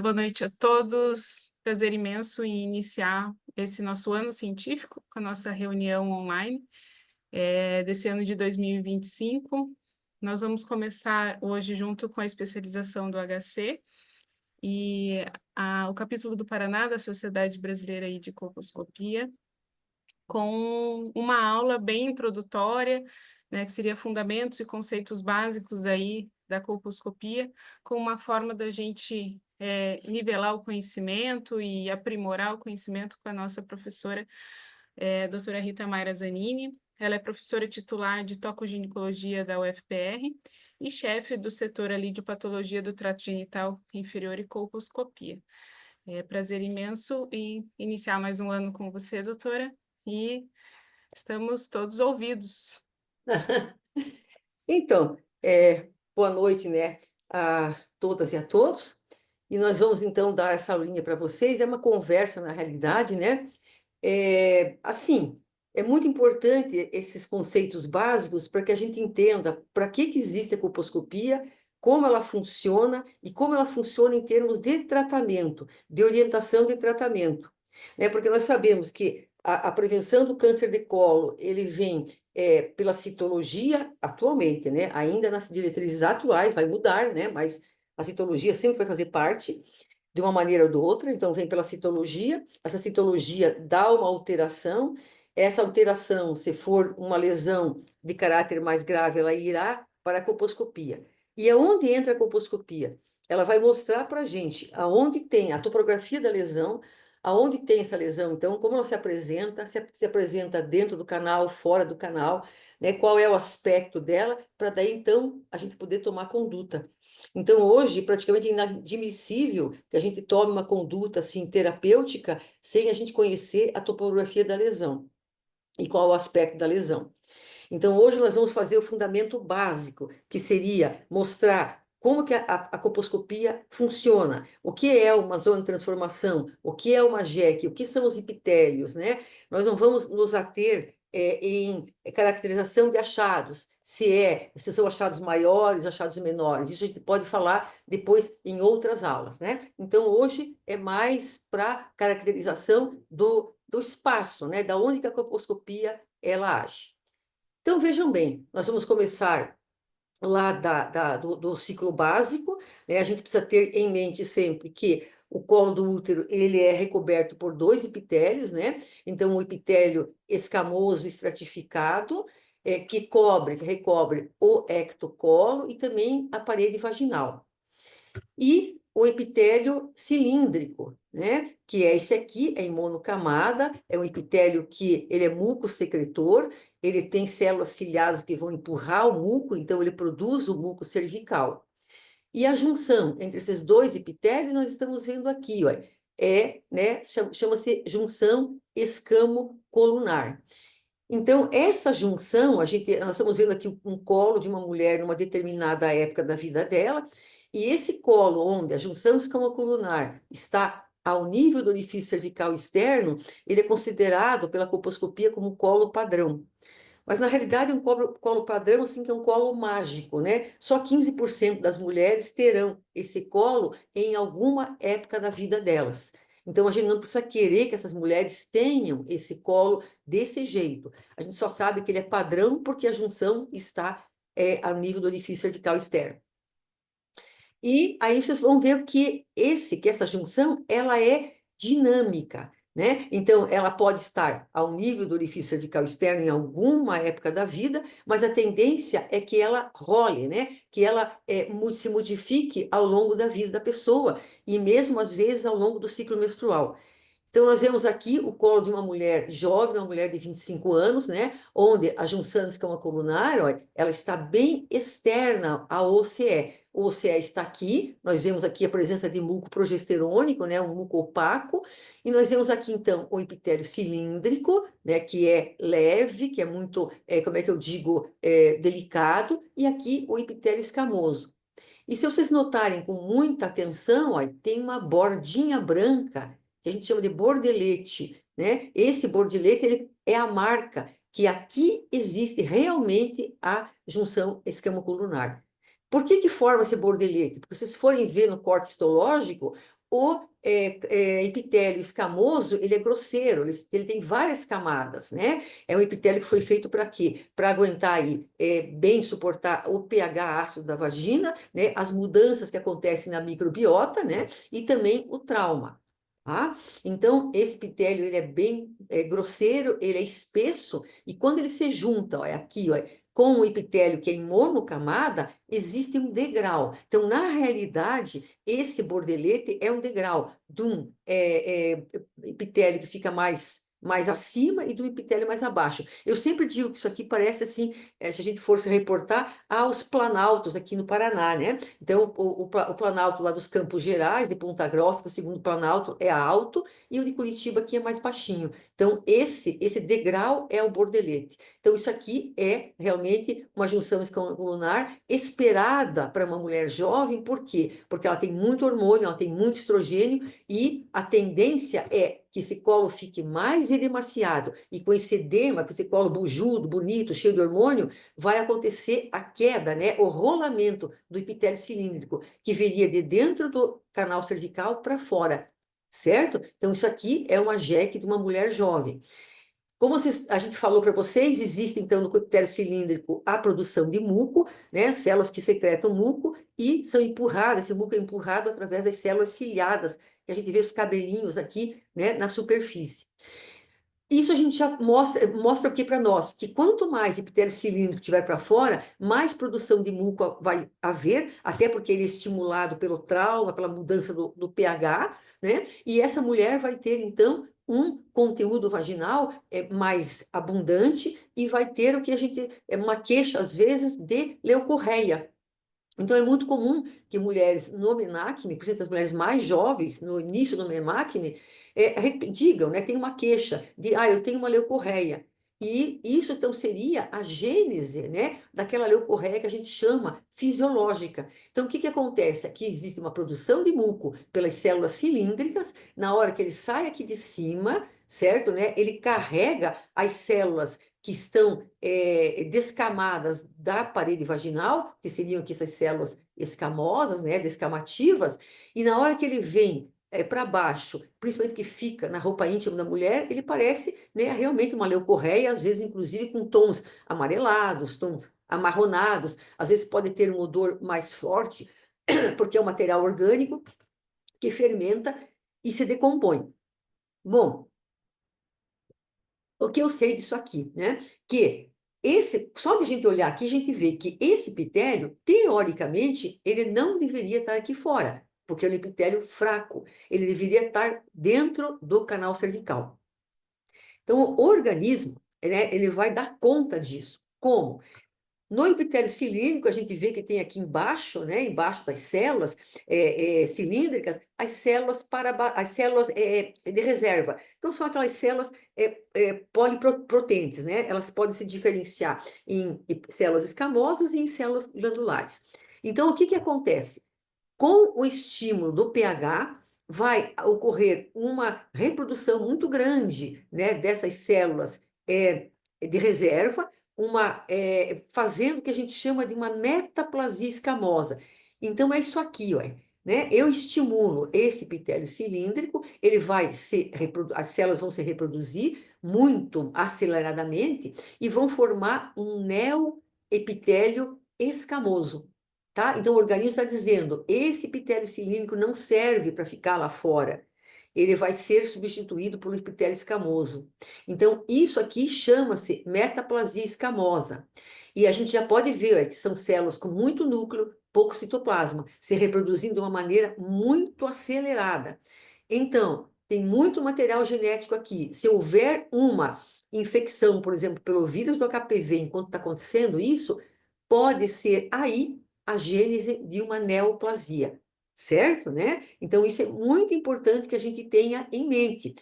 boa noite a todos. Prazer imenso em iniciar esse nosso ano científico com a nossa reunião online desse ano de 2025. Nós vamos começar hoje junto com a especialização do HC e o capítulo do Paraná da Sociedade Brasileira de Colposcopia, com uma aula bem introdutória, né, que seria fundamentos e conceitos básicos aí da colposcopia, com uma forma da gente nivelar o conhecimento e aprimorar o conhecimento com a nossa professora, doutora Rita Mayra Zanini. Ela é professora titular de tocoginecologia da UFPR e chefe do setor ali de patologia do trato genital inferior e colposcopia. É prazer imenso em iniciar mais um ano com você, doutora, e estamos todos ouvidos. Então, boa noite, né, a todas e a todos. E nós vamos então dar essa aulinha para vocês. É uma conversa na realidade, né? Assim, é muito importante esses conceitos básicos para que a gente entenda para que existe a colposcopia, como ela funciona e como ela funciona em termos de tratamento, de orientação de tratamento, né? Porque nós sabemos que a prevenção do câncer de colo, ele vem pela citologia atualmente, né? Ainda nas diretrizes atuais, vai mudar, né? Mas a citologia sempre vai fazer parte de uma maneira ou de outra, então vem pela citologia, essa citologia dá uma alteração, essa alteração, se for uma lesão de caráter mais grave, ela irá para a colposcopia. E aonde entra a colposcopia? Ela vai mostrar para a gente aonde tem a topografia da lesão, aonde tem essa lesão, então, como ela se apresenta dentro do canal, fora do canal, né, qual é o aspecto dela, para daí, então, a gente poder tomar conduta. Então, hoje, praticamente é inadmissível que a gente tome uma conduta assim, terapêutica sem a gente conhecer a topografia da lesão e qual é o aspecto da lesão. Então, hoje nós vamos fazer o fundamento básico, que seria mostrar como que a colposcopia funciona, o que é uma zona de transformação, o que é uma JEC, o que são os epitélios, né? Nós não vamos nos ater em caracterização de achados, se são achados maiores, achados menores. Isso a gente pode falar depois em outras aulas, né? Então, hoje é mais para caracterização do espaço, né? Da onde que a colposcopia ela age. Então, vejam bem, nós vamos começar lá do ciclo básico, né? A gente precisa ter em mente sempre que o colo do útero ele é recoberto por dois epitélios, né? Então, o epitélio escamoso estratificado, que recobre o ectocolo e também a parede vaginal. E o epitélio cilíndrico, né? Que é esse aqui, é em monocamada, é um epitélio que ele é mucosecretor, ele tem células ciliadas que vão empurrar o muco, então ele produz o muco cervical. E a junção entre esses dois epitélios nós estamos vendo aqui, ó, né, chama-se junção escamo-colunar. Então, essa junção, nós estamos vendo aqui um colo de uma mulher numa determinada época da vida dela, e esse colo, onde a junção escamocolunar está ao nível do orifício cervical externo, ele é considerado pela colposcopia como colo padrão. Mas, na realidade, é um colo padrão, assim, que é um colo mágico, né? Só 15% das mulheres terão esse colo em alguma época da vida delas. Então, a gente não precisa querer que essas mulheres tenham esse colo desse jeito. A gente só sabe que ele é padrão porque a junção está ao nível do orifício cervical externo. E aí vocês vão ver que essa junção, ela é dinâmica, né? Então, ela pode estar ao nível do orifício cervical externo em alguma época da vida, mas a tendência é que ela role, né? Que ela se modifique ao longo da vida da pessoa e mesmo às vezes ao longo do ciclo menstrual. Então, nós vemos aqui o colo de uma mulher jovem, uma mulher de 25 anos, né? Onde a junção escamocolunar, ó, ela está bem externa ao OCE. O OCE está aqui, nós vemos aqui a presença de muco progesterônico, né? Um muco opaco, e nós vemos aqui, então, o epitélio cilíndrico, né? Que é leve, que é muito, como é que eu digo, delicado, e aqui o epitélio escamoso. E se vocês notarem com muita atenção, ó, tem uma bordinha branca, que a gente chama de bordelete, né? Esse bordelete, ele é a marca que aqui existe realmente a junção escamocolunar. Por que forma esse bordelete? Porque se vocês forem ver no corte histológico, O epitélio escamoso, ele é grosseiro, ele tem várias camadas, né? É um epitélio que foi feito para quê? Para aguentar aí, bem suportar o pH ácido da vagina, né? As mudanças que acontecem na microbiota, né? E também o trauma. Tá? Então, esse epitélio, ele é bem grosseiro, ele é espesso, e quando ele se junta, ó, aqui, ó, com o epitélio que é em monocamada, existe um degrau. Então, na realidade, esse bordelete é um degrau de um epitélio que fica mais acima e do epitélio mais abaixo. Eu sempre digo que isso aqui parece assim, se a gente fosse reportar aos planaltos aqui no Paraná, né? Então, o planalto lá dos Campos Gerais, de Ponta Grossa, que é o segundo planalto, é alto, e o de Curitiba aqui é mais baixinho. Então, esse degrau é o bordelete. Então, isso aqui é realmente uma junção escamocolunar esperada para uma mulher jovem, por quê? Porque ela tem muito hormônio, ela tem muito estrogênio, e a tendência é que esse colo fique mais edemaciado, e com esse edema, com esse colo bujudo, bonito, cheio de hormônio, vai acontecer a queda, né? O rolamento do epitélio cilíndrico, que viria de dentro do canal cervical para fora, certo? Então, isso aqui é uma jeque de uma mulher jovem. Como a gente falou para vocês, existe então no epitélio cilíndrico a produção de muco, né? Células que secretam muco e são empurradas, esse muco é empurrado através das células ciliadas, que a gente vê os cabelinhos aqui, né, na superfície. Isso a gente já mostra o que para nós? Que quanto mais epitélio cilíndrico tiver para fora, mais produção de muco vai haver, até porque ele é estimulado pelo trauma, pela mudança do pH, né? E essa mulher vai ter, então, um conteúdo vaginal mais abundante e vai ter o que a gente, uma queixa, às vezes, de leucorreia. Então, é muito comum que mulheres no menacne, principalmente as mulheres mais jovens, no início do menacne, digam, né, tem uma queixa de, eu tenho uma leucorreia. E isso, então, seria a gênese, né, daquela leucorreia que a gente chama fisiológica. Então, o que que acontece? Aqui existe uma produção de muco pelas células cilíndricas, na hora que ele sai aqui de cima, certo, né, ele carrega as células que estão descamadas da parede vaginal, que seriam aqui essas células escamosas, né, descamativas, e na hora que ele vem para baixo, principalmente que fica na roupa íntima da mulher, ele parece, né, realmente uma leucorreia, às vezes inclusive com tons amarelados, tons amarronados, às vezes pode ter um odor mais forte, porque é um material orgânico que fermenta e se decompõe. Bom, o que eu sei disso aqui, né? Que só de a gente olhar aqui, a gente vê que esse epitélio, teoricamente, ele não deveria estar aqui fora, porque é um epitélio fraco. Ele deveria estar dentro do canal cervical. Então, o organismo, né, ele vai dar conta disso. Como? No epitélio cilíndrico, a gente vê que tem aqui embaixo, né, embaixo das células cilíndricas, as células de reserva. Então, são aquelas células polipotentes, né? Elas podem se diferenciar em células escamosas e em células glandulares. Então, o que que acontece? Com o estímulo do pH, vai ocorrer uma reprodução muito grande, né, dessas células de reserva, fazendo o que a gente chama de uma metaplasia escamosa. Então, é isso aqui, ó, né? Eu estimulo esse epitélio cilíndrico, as células vão se reproduzir muito aceleradamente e vão formar um neoepitélio escamoso. Tá? Então, o organismo está dizendo, esse epitélio cilíndrico não serve para ficar lá fora. Ele vai ser substituído por epitélio escamoso. Então, isso aqui chama-se metaplasia escamosa. E a gente já pode ver que são células com muito núcleo, pouco citoplasma, se reproduzindo de uma maneira muito acelerada. Então, tem muito material genético aqui. Se houver uma infecção, por exemplo, pelo vírus do HPV, enquanto está acontecendo isso, pode ser aí a gênese de uma neoplasia, certo, né? Então, isso é muito importante que a gente tenha em mente.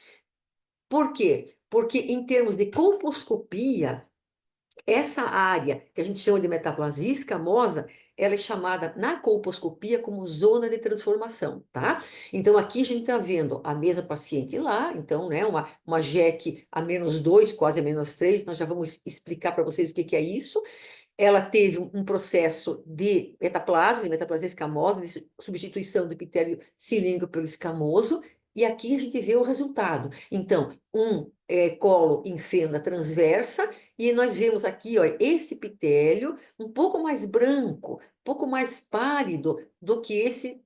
Por quê? Porque em termos de colposcopia, essa área que a gente chama de metaplasia escamosa, ela é chamada na colposcopia como zona de transformação, tá? Então, aqui a gente está vendo a mesma paciente lá, então, né, uma JEC a -2, quase a -3, nós já vamos explicar para vocês o que que é isso. ela teve um processo de metaplasma, de metaplasia escamosa, de substituição do epitélio cilíndrico pelo escamoso, e aqui a gente vê o resultado. Então, colo em fenda transversa, e nós vemos aqui, ó, esse epitélio um pouco mais branco, um pouco mais pálido do que esse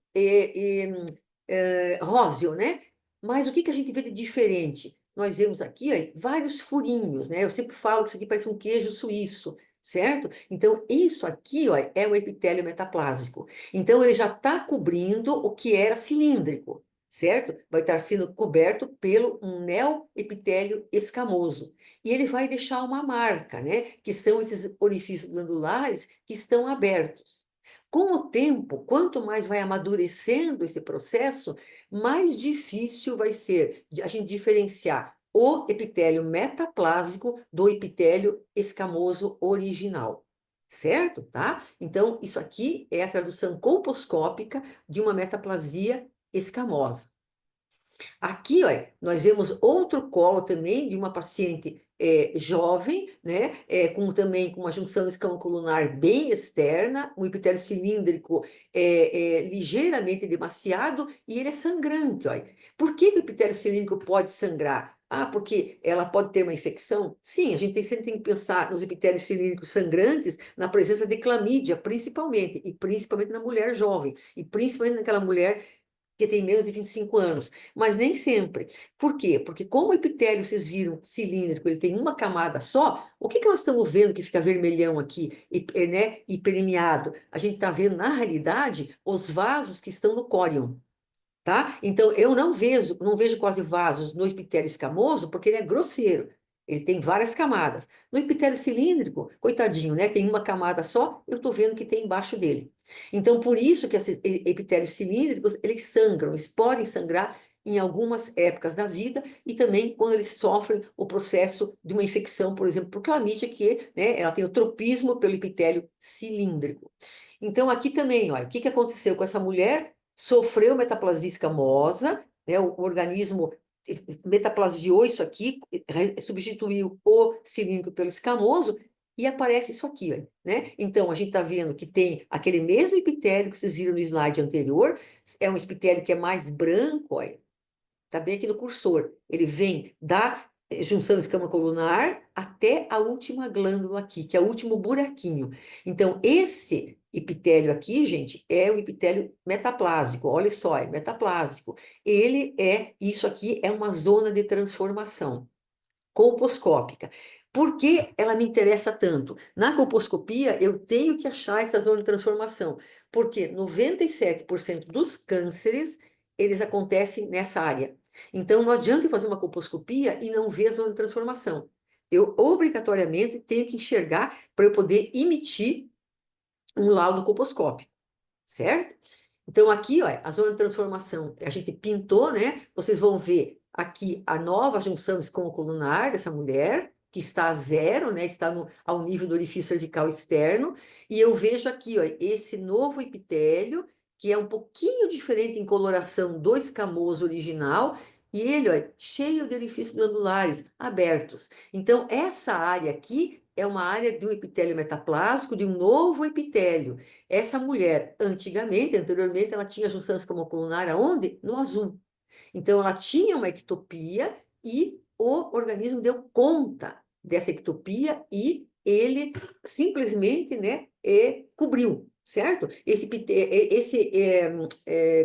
róseo, né? Mas o que que a gente vê de diferente? Nós vemos aqui, ó, vários furinhos, né? Eu sempre falo que isso aqui parece um queijo suíço, certo? Então, isso aqui, ó, é o epitélio metaplásico. Então, ele já está cobrindo o que era cilíndrico, certo? Vai estar sendo coberto pelo um neoepitélio escamoso. E ele vai deixar uma marca, né? Que são esses orifícios glandulares que estão abertos. Com o tempo, quanto mais vai amadurecendo esse processo, mais difícil vai ser a gente diferenciar o epitélio metaplásico do epitélio escamoso original. Certo? Tá? Então, isso aqui é a tradução colposcópica de uma metaplasia escamosa. Aqui, ó, nós vemos outro colo também de uma paciente jovem, né, também com uma junção escamocolunar bem externa, um epitélio cilíndrico ligeiramente demasiado e ele é sangrante. Ó. Por que que o epitélio cilíndrico pode sangrar? Ah, porque ela pode ter uma infecção? Sim, a gente sempre tem que pensar nos epitélios cilíndricos sangrantes na presença de clamídia, principalmente, e principalmente na mulher jovem, e principalmente naquela mulher que tem menos de 25 anos, mas nem sempre. Por quê? Porque como o epitélio, vocês viram, cilíndrico, ele tem uma camada só, o que que nós estamos vendo que fica vermelhão aqui, né, e permeado? A gente está vendo, na realidade, os vasos que estão no córion. Tá? Então, eu não vejo quase vasos no epitélio escamoso, porque ele é grosseiro. Ele tem várias camadas. No epitélio cilíndrico, coitadinho, né? Tem uma camada só, eu estou vendo que tem embaixo dele. Então, por isso que esses epitélios cilíndricos, eles sangram, eles podem sangrar em algumas épocas da vida e também quando eles sofrem o processo de uma infecção, por exemplo, por clamídia, que, né, ela tem o tropismo pelo epitélio cilíndrico. Então, aqui também, olha, o que que aconteceu com essa mulher? Sofreu metaplasia escamosa, né, o organismo metaplasiou isso aqui, substituiu o cilíndrico pelo escamoso, e aparece isso aqui, ó, né? Então, a gente está vendo que tem aquele mesmo epitélio que vocês viram no slide anterior, é um epitélio que é mais branco, olha, está bem aqui no cursor. Ele vem da junção escama-colunar até a última glândula aqui, que é o último buraquinho. Então, esse epitélio aqui, gente, é o epitélio metaplásico. Olha só, é metaplásico. Isso aqui é uma zona de transformação colposcópica. Por que ela me interessa tanto? Na colposcopia, eu tenho que achar essa zona de transformação, porque 97% dos cânceres, eles acontecem nessa área. Então, não adianta eu fazer uma colposcopia e não ver a zona de transformação. Eu, obrigatoriamente, tenho que enxergar para eu poder emitir um laudo colposcópico, certo? Então, aqui, ó, a zona de transformação, a gente pintou, né? Vocês vão ver aqui a nova junção escomocolunar dessa mulher, que está a zero, né? Está ao nível do orifício cervical externo. E eu vejo aqui, ó, esse novo epitélio, que é um pouquinho diferente em coloração do escamoso original, e ele, ó, cheio de orifícios glandulares abertos. Então, essa área aqui é uma área de um epitélio metaplásico, de um novo epitélio. Essa mulher, anteriormente, ela tinha junção escamocolunar aonde? No azul. Então, ela tinha uma ectopia e o organismo deu conta dessa ectopia e ele simplesmente, né, cobriu, certo?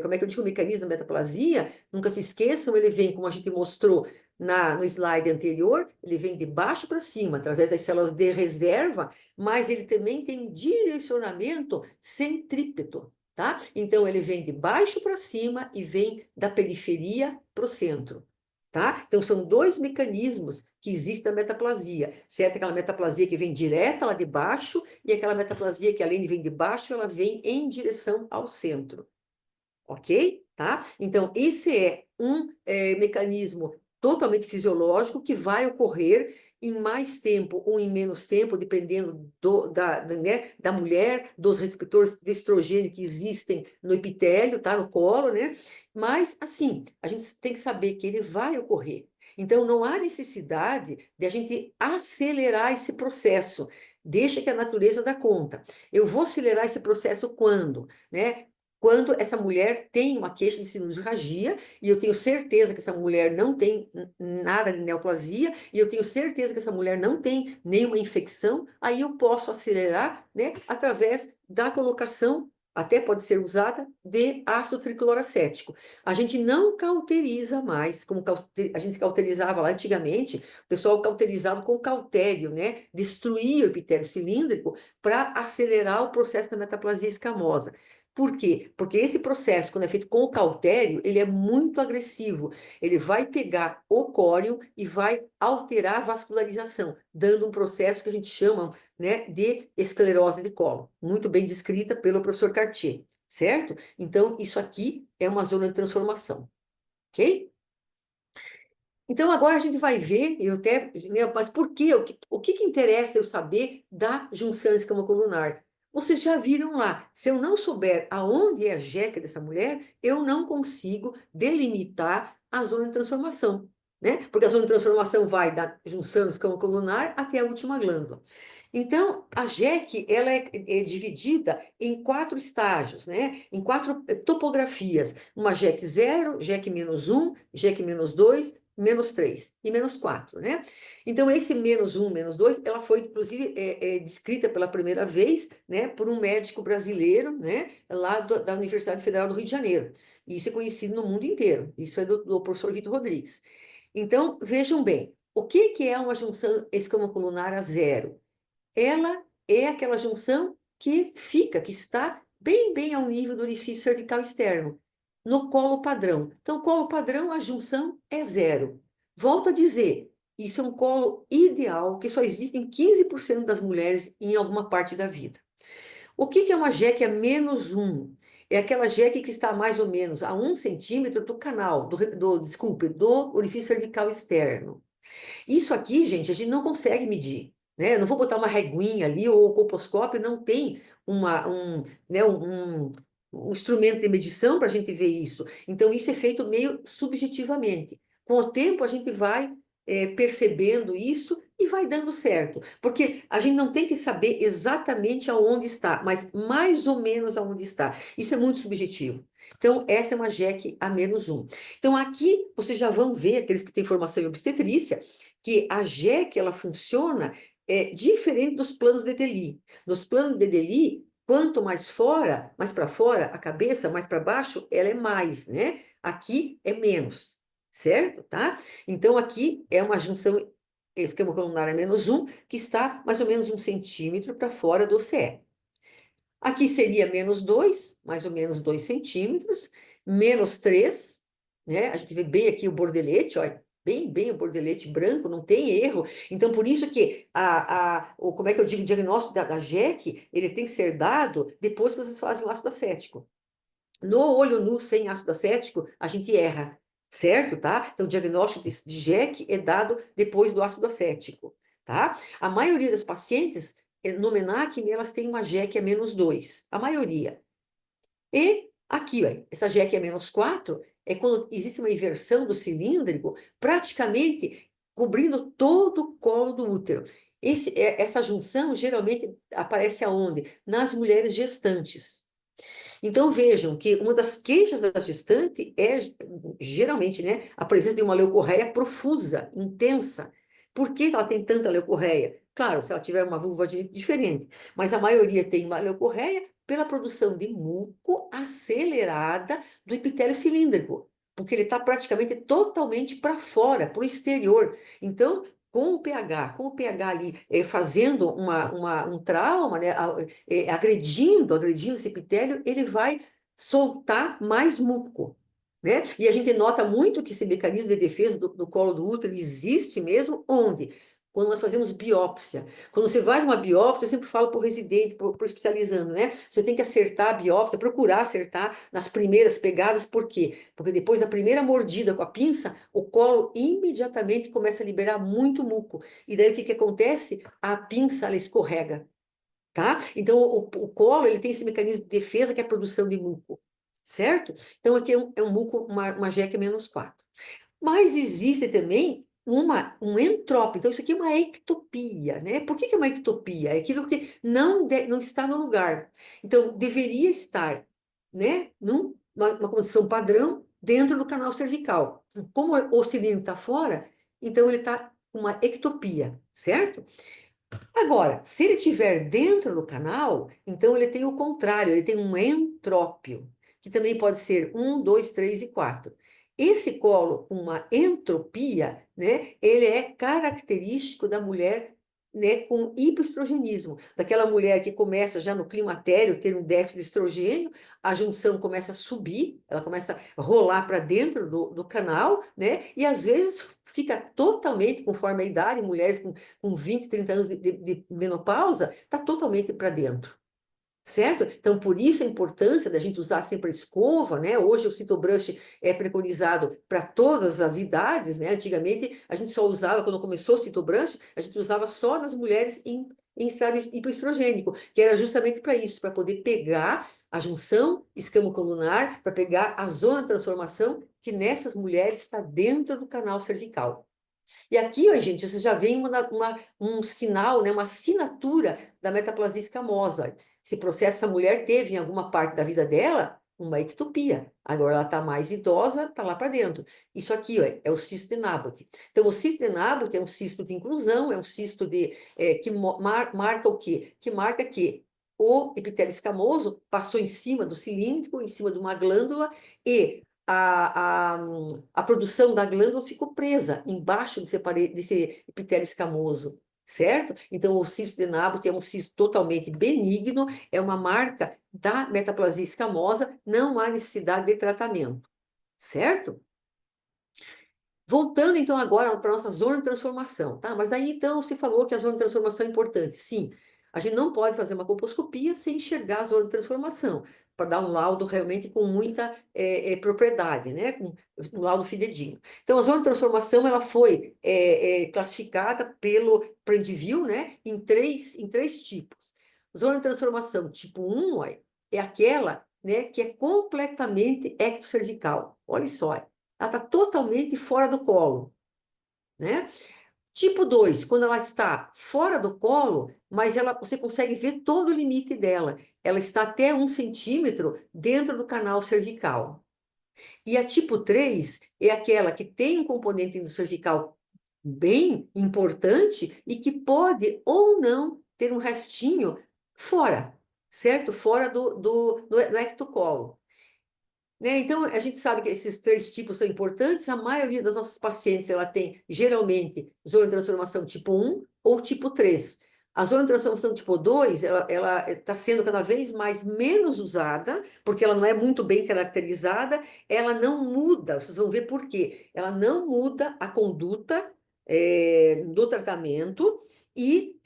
Como é que eu digo, o mecanismo da metaplasia, nunca se esqueçam, ele vem, como a gente mostrou no slide anterior, ele vem de baixo para cima, através das células de reserva, mas ele também tem direcionamento centrípeto. Tá? Então, ele vem de baixo para cima e vem da periferia para o centro. Tá? Então, são dois mecanismos que existem na metaplasia, certo? Aquela metaplasia que vem direta lá de baixo e aquela metaplasia que, além de vir de baixo, ela vem em direção ao centro. Ok? Tá? Então, esse é um mecanismo totalmente fisiológico que vai ocorrer em mais tempo ou em menos tempo, dependendo né, da mulher, dos receptores de estrogênio que existem no epitélio, tá, no colo, né? Mas, assim, a gente tem que saber que ele vai ocorrer. Então, não há necessidade de a gente acelerar esse processo. deixa que a natureza dá conta. Eu vou acelerar esse processo quando, né? Quando essa mulher tem uma queixa de sinusirragia, e eu tenho certeza que essa mulher não tem nada de neoplasia, e eu tenho certeza que essa mulher não tem nenhuma infecção, aí eu posso acelerar, né, através da colocação, até pode ser usada, de ácido tricloracético. A gente não cauteriza mais, como a gente cauterizava lá antigamente, o pessoal cauterizava com cautério, né? Destruía o epitélio cilíndrico para acelerar o processo da metaplasia escamosa. Por quê? Porque esse processo, quando é feito com o cautério, ele é muito agressivo. Ele vai pegar o córeo e vai alterar a vascularização, dando um processo que a gente chama, né, de esclerose de colo, muito bem descrita pelo professor Cartier, certo? Então, isso aqui é uma zona de transformação, ok? Então, agora a gente vai ver, eu até, né, mas por quê? O que interessa eu saber da junção escamocolunar? Vocês já viram lá, se eu não souber aonde é a jeca dessa mulher, eu não consigo delimitar a zona de transformação, né? Porque a zona de transformação vai da junção escamocolunar até a última glândula. Então, a JEC, ela é dividida em 4 estágios, né? Em 4 topografias. Uma JEC 0, JEC -1, JEC -2, -3 e -4, né? Então, esse -1, -2, ela foi, inclusive, descrita pela primeira vez, né, por um médico brasileiro, né, lá da Universidade Federal do Rio de Janeiro. E isso é conhecido no mundo inteiro. Isso é do professor Vitor Rodrigues. Então, vejam bem, o que é uma junção escamocolunar a zero? Ela é aquela junção que fica, que está bem ao nível do orifício cervical externo, no colo padrão. Então, colo padrão, a junção é zero. Volto a dizer, isso é um colo ideal, que só existem 15% das mulheres em alguma parte da vida. O que é uma jeque a -1? É aquela jeque que está mais ou menos a 1 centímetro do canal, desculpe, do orifício cervical externo. Isso aqui, gente, a gente não consegue medir, né? Eu não vou botar uma reguinha ali ou o colposcópio não tem né, um instrumento de medição para a gente ver isso. Então, isso é feito meio subjetivamente. Com o tempo, a gente vai percebendo isso e vai dando certo. Porque a gente não tem que saber exatamente aonde está, mas mais ou menos aonde está. Isso é muito subjetivo. Então, essa é uma JEC a -1. Então, aqui vocês já vão ver, aqueles que têm formação em obstetrícia, que a JEC ela funciona diferente dos planos de Deli. Nos planos de Deli, quanto mais fora, mais para fora, a cabeça, mais para baixo, ela é mais, né? Aqui é menos, certo? Tá? Então, aqui é uma junção esquema colunar a -1, que está mais ou menos 1 centímetro para fora do OCE. Aqui seria -2, mais ou menos 2 centímetros, -3, né? A gente vê bem aqui o bordelete, olha, bem o bordelete branco, não tem erro. Então, por isso que como é que eu digo, o diagnóstico da JEC, ele tem que ser dado depois que vocês fazem o ácido acético. No olho nu, sem ácido acético, a gente erra, certo, tá? Então, o diagnóstico de JEC é dado depois do ácido acético, tá? A maioria das pacientes, no MENAC, elas têm uma JEC a -2, a maioria. E aqui, ó, essa JEC a -4 é quando existe uma inversão do cilíndrico, praticamente cobrindo todo o colo do útero. Essa junção geralmente aparece aonde? Nas mulheres gestantes. Então vejam que uma das queixas da gestante é geralmente, né, a presença de uma leucorreia profusa, intensa. Por que ela tem tanta leucorreia? Claro, se ela tiver uma vulva diferente, mas a maioria tem uma leucorreia pela produção de muco acelerada do epitélio cilíndrico, porque ele está praticamente totalmente para fora, para o exterior. Então, com o pH ali fazendo um trauma, né, agredindo esse epitélio, ele vai soltar mais muco, né? E a gente nota muito que esse mecanismo de defesa do colo do útero existe mesmo onde? Quando nós fazemos biópsia. Quando você faz uma biópsia, eu sempre falo para o residente, para o especializando, né? Você tem que acertar a biópsia, procurar acertar nas primeiras pegadas, por quê? Porque depois da primeira mordida com a pinça, o colo imediatamente começa a liberar muito muco. E daí o que acontece? A pinça, ela escorrega, tá? Então, o colo, ele tem esse mecanismo de defesa que é a produção de muco, certo? Então, aqui é um muco, uma JEC -4. Mas existe também um entrópio. Então, isso aqui é uma ectopia, né? Por que que é uma ectopia? É aquilo que não está no lugar. Então, deveria estar, né, uma condição padrão dentro do canal cervical. Como o cilindro está fora, então ele está com uma ectopia, certo? Agora, se ele estiver dentro do canal, então ele tem o contrário, ele tem um entrópio, que também pode ser um, dois, três e quatro. Esse colo com uma entropia, né, ele é característico da mulher, né, com hipoestrogenismo, daquela mulher que começa já no climatério ter um déficit de estrogênio, a junção começa a subir, ela começa a rolar para dentro do canal, né, e às vezes fica totalmente, conforme a idade, mulheres com 20, 30 anos de menopausa, está totalmente para dentro. Certo? Então, por isso a importância da gente usar sempre a escova, né? Hoje o Citobrush é preconizado para todas as idades, né? Antigamente a gente só usava, quando começou o Citobrush, a gente usava só nas mulheres em estado hipoestrogênico, que era justamente para isso, para poder pegar a junção escamocolunar, para pegar a zona de transformação que nessas mulheres está dentro do canal cervical. E aqui, ó, gente, você já vê um sinal, né, uma assinatura da metaplasia escamosa. Esse processo, essa mulher teve em alguma parte da vida dela uma ectopia. Agora ela está mais idosa, está lá para dentro. Isso aqui, ó, é o cisto de Naboth. Então, o cisto de Naboth é um cisto de inclusão, é um cisto que marca o quê? Que marca que o epitélio escamoso passou em cima do cilíndrico, em cima de uma glândula, e a produção da glândula ficou presa embaixo desse epitélio escamoso, certo? Então, o cisto de Naboth é um cisto totalmente benigno, é uma marca da metaplasia escamosa, não há necessidade de tratamento, certo? Voltando então agora para a nossa zona de transformação, tá? Mas daí então se falou que a zona de transformação é importante. Sim, a gente não pode fazer uma colposcopia sem enxergar a zona de transformação, para dar um laudo realmente com muita propriedade, né? Com um laudo fidedigno. Então, a zona de transformação ela foi classificada pelo Prandiville, né? Em três tipos. Zona de transformação tipo 1, ó, é aquela, né, que é completamente ectocervical. Olha só, ela está totalmente fora do colo, né? Tipo 2, quando ela está fora do colo, mas você consegue ver todo o limite dela. Ela está até 1 centímetro dentro do canal cervical. E a tipo 3 é aquela que tem um componente do cervical bem importante e que pode ou não ter um restinho fora, certo? Fora do ectocolo. Né? Então, a gente sabe que esses três tipos são importantes. A maioria das nossas pacientes, ela tem, geralmente, zona de transformação tipo 1 ou tipo 3. A zona de transformação tipo 2, ela está sendo cada vez mais menos usada, porque ela não é muito bem caracterizada, ela não muda, vocês vão ver por quê. Ela não muda a conduta do tratamento, e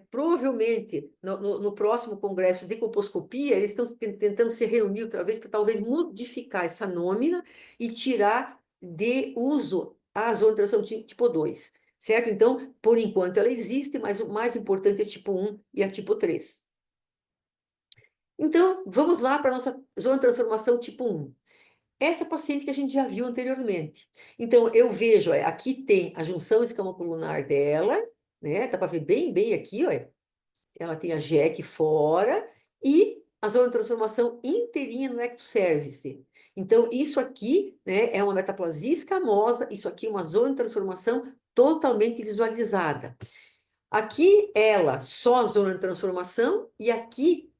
provavelmente no próximo congresso de colposcopia, eles estão tentando se reunir outra vez para talvez modificar essa nômina e tirar de uso a zona de tração tipo 2, certo? Então, por enquanto ela existe, mas o mais importante é tipo 1 e a tipo 3. Então, vamos lá para a nossa zona de transformação tipo 1. Essa paciente que a gente já viu anteriormente. Então, eu vejo, ó, aqui tem a junção escamocolunar dela, né? Dá para ver bem, bem aqui, ó. Ela tem a JEC fora e a zona de transformação inteirinha no ectocervice. Então, isso aqui, né, é uma metaplasia escamosa, isso aqui é uma zona de transformação totalmente visualizada. Aqui, ela, só a zona de transformação, e aqui,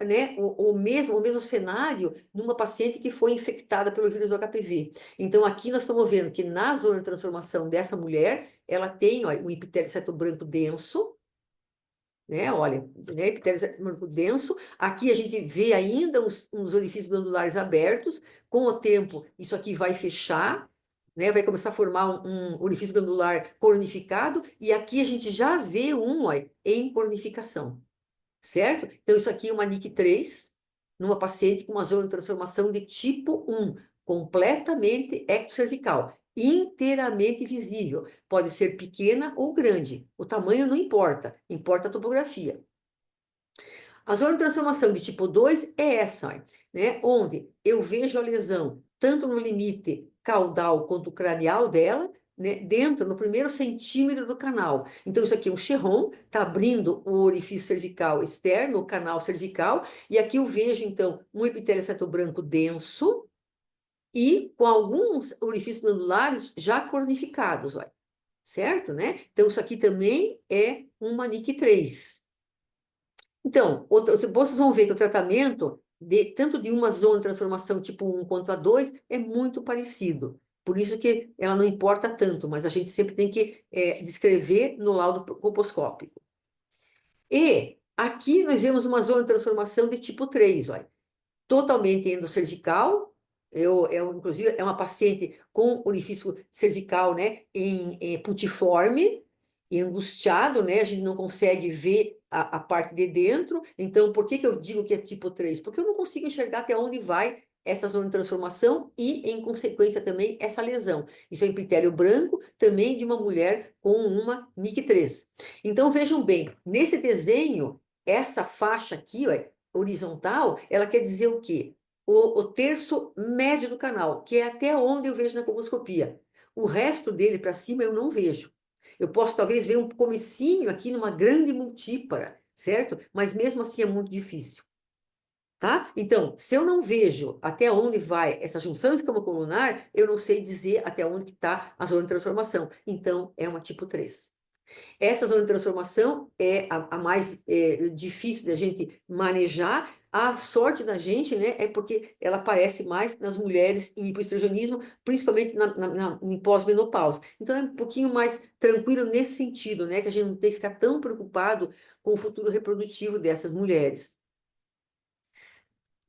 né, o mesmo cenário numa paciente que foi infectada pelo vírus do HPV. Então, aqui nós estamos vendo que na zona de transformação dessa mulher, ela tem, ó, um epitélio cetobranco denso, né? Olha, né? Epitélio cetobranco denso. Aqui a gente vê ainda uns orifícios glandulares abertos. Com o tempo, isso aqui vai fechar, né? Vai começar a formar um orifício glandular cornificado. E aqui a gente já vê ó, em cornificação, certo? Então, isso aqui é uma NIC3, numa paciente com uma zona de transformação de tipo 1, completamente ectocervical, inteiramente visível. Pode ser pequena ou grande. O tamanho não importa, importa a topografia. A zona de transformação de tipo 2 é essa, né? Onde eu vejo a lesão tanto no limite caudal quanto cranial dela, né, dentro, no primeiro centímetro do canal. Então, isso aqui é um Chiron, está abrindo o orifício cervical externo, o canal cervical, e aqui eu vejo, então, um epitélio septo branco denso e com alguns orifícios glandulares já cornificados, olha, certo, né? Então, isso aqui também é uma NIC3. Então, vocês vão ver que o tratamento, tanto de uma zona de transformação tipo 1 quanto a 2, é muito parecido. Por isso que ela não importa tanto, mas a gente sempre tem que descrever no laudo colposcópico. E aqui nós vemos uma zona de transformação de tipo 3, olha, totalmente endocervical. Inclusive, é uma paciente com orifício cervical, né, em putiforme e angustiado, né? A gente não consegue ver a parte de dentro. Então, por que que eu digo que é tipo 3? Porque eu não consigo enxergar até onde vai essa zona de transformação e, em consequência, também essa lesão. Isso é um epitélio branco, também de uma mulher com uma NIC3. Então, vejam bem, nesse desenho, essa faixa aqui, ó, horizontal, ela quer dizer o quê? O terço médio do canal, que é até onde eu vejo na colposcopia. O resto dele para cima eu não vejo. Eu posso talvez ver um comecinho aqui numa grande multípara, certo? Mas mesmo assim é muito difícil, tá? Então, se eu não vejo até onde vai essa junção escamocolunar, eu não sei dizer até onde está a zona de transformação. Então, é uma tipo 3. Essa zona de transformação é a mais difícil da gente manejar. A sorte da gente, né, é porque ela aparece mais nas mulheres em hipoestrogenismo, principalmente em pós-menopausa. Então é um pouquinho mais tranquilo nesse sentido, né, que a gente não tem que ficar tão preocupado com o futuro reprodutivo dessas mulheres.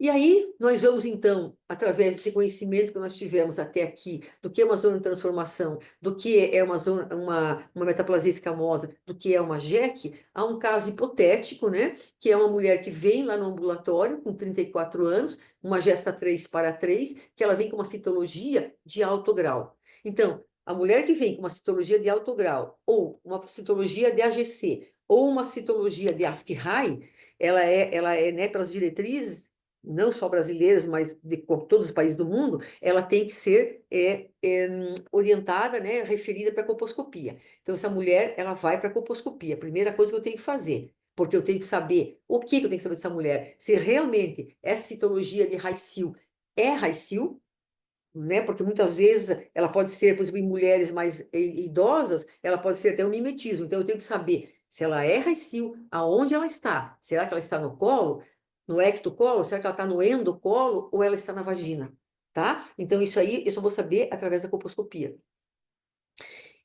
E aí, nós vamos então, através desse conhecimento que nós tivemos até aqui, do que é uma zona de transformação, do que é uma metaplasia escamosa, do que é uma JEC, há um caso hipotético, né? Que é uma mulher que vem lá no ambulatório com 34 anos, uma gesta 3 para 3, que ela vem com uma citologia de alto grau. Então, a mulher que vem com uma citologia de alto grau, ou uma citologia de AGC, ou uma citologia de ASCII-High, ela é, né, pelas diretrizes não só brasileiras, mas de todos os países do mundo, ela tem que ser orientada, né, referida para a colposcopia. Então, essa mulher, ela vai para a colposcopia. Primeira coisa que eu tenho que fazer, porque eu tenho que saber o que eu tenho que saber dessa mulher, se realmente essa citologia de Raicil é Raicil, né? Porque muitas vezes ela pode ser, por exemplo, em mulheres mais idosas, ela pode ser até um mimetismo. Então, eu tenho que saber se ela é Raicil, aonde ela está. Será que ela está no colo, no ectocolo? Será que ela está no endocolo ou ela está na vagina? Tá? Então, isso aí eu só vou saber através da colposcopia.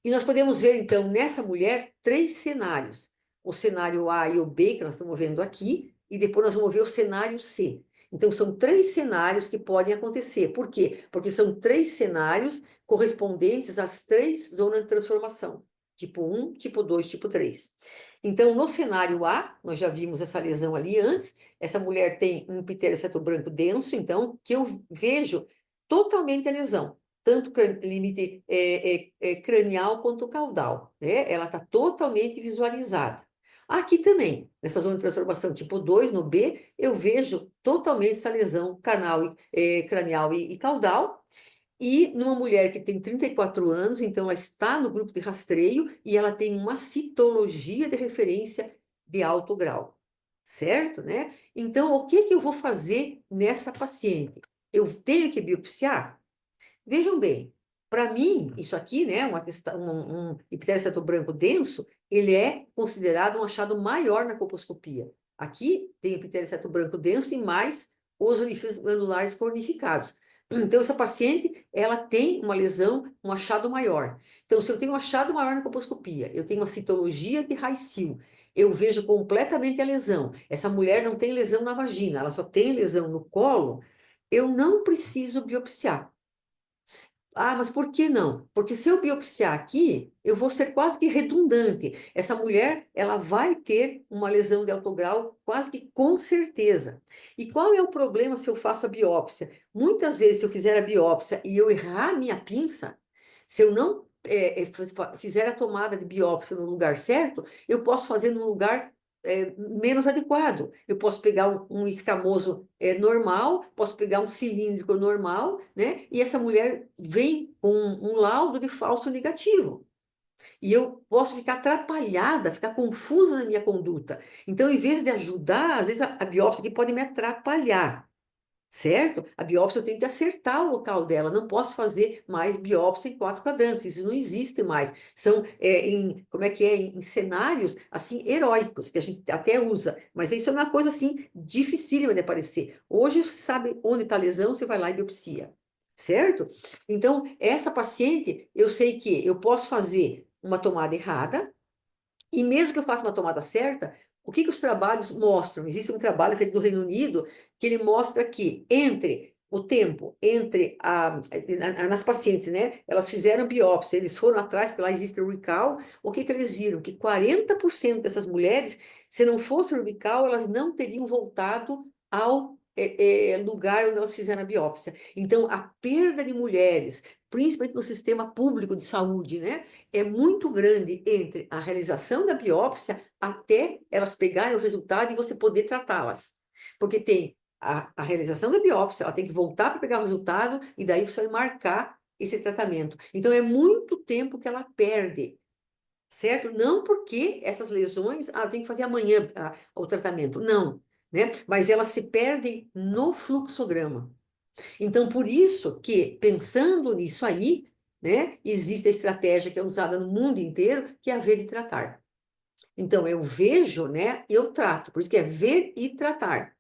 E nós podemos ver, então, nessa mulher, três cenários. O cenário A e o B, que nós estamos vendo aqui, e depois nós vamos ver o cenário C. Então, são três cenários que podem acontecer. Por quê? Porque são três cenários correspondentes às três zonas de transformação. Tipo 1, tipo 2, tipo 3. Então, no cenário A, nós já vimos essa lesão ali antes. Essa mulher tem um epitélio seto branco denso, então, que eu vejo totalmente a lesão tanto limite cranial quanto caudal, né? Ela está totalmente visualizada. Aqui também, nessa zona de transformação tipo 2, no B, eu vejo totalmente essa lesão cranial e caudal. E numa mulher que tem 34 anos, então ela está no grupo de rastreio e ela tem uma citologia de referência de alto grau, certo, né? Então, o que que eu vou fazer nessa paciente? Eu tenho que biopsiar? Vejam bem, para mim, isso aqui, né, um epitélio seto branco denso, ele é considerado um achado maior na colposcopia. Aqui tem epitélio seto branco denso e mais os orifícios glandulares cornificados. Então, essa paciente, ela tem uma lesão, um achado maior. Então, se eu tenho um achado maior na colposcopia, eu tenho uma citologia de Raicil, eu vejo completamente a lesão. Essa mulher não tem lesão na vagina, ela só tem lesão no colo, eu não preciso biopsiar. Ah, mas por que não? Porque se eu biopsiar aqui, eu vou ser quase que redundante. Essa mulher, ela vai ter uma lesão de alto grau quase que com certeza. E qual é o problema se eu faço a biópsia? Muitas vezes, se eu fizer a biópsia e eu errar a minha pinça, se eu não fizer a tomada de biópsia no lugar certo, eu posso fazer num lugar menos adequado. Eu posso pegar um escamoso normal, posso pegar um cilíndrico normal, né? E essa mulher vem com um laudo de falso negativo. E eu posso ficar atrapalhada, ficar confusa na minha conduta. Então, em vez de ajudar, às vezes a biópsia aqui pode me atrapalhar. Certo? A biópsia eu tenho que acertar o local dela, não posso fazer mais biópsia em 4 quadrantes, isso não existe mais. São, como é que é, em cenários, assim, heróicos, que a gente até usa, mas isso é uma coisa, assim, dificílima de aparecer. Hoje, você sabe onde está a lesão, você vai lá e biopsia, certo? Então, essa paciente, eu sei que eu posso fazer uma tomada errada, e mesmo que eu faça uma tomada certa, o que os trabalhos mostram? Existe um trabalho feito no Reino Unido que ele mostra que entre o tempo entre nas pacientes, né? Elas fizeram biópsia, eles foram atrás, porque lá existe o recall. O que eles viram? Que 40% dessas mulheres, se não fosse o recall, elas não teriam voltado ao lugar onde elas fizeram a biópsia. Então, a perda de mulheres, principalmente no sistema público de saúde, né? É muito grande entre a realização da biópsia até elas pegarem o resultado e você poder tratá-las. Porque tem a realização da biópsia, ela tem que voltar para pegar o resultado e daí você vai marcar esse tratamento. Então, é muito tempo que ela perde, certo? Não porque essas lesões, eu tenho que fazer amanhã o tratamento, não, né? Mas elas se perdem no fluxograma. Então, por isso que, pensando nisso aí, né, existe a estratégia que é usada no mundo inteiro, que é a ver e tratar. Então, eu vejo, né, eu trato, por isso que é ver e tratar.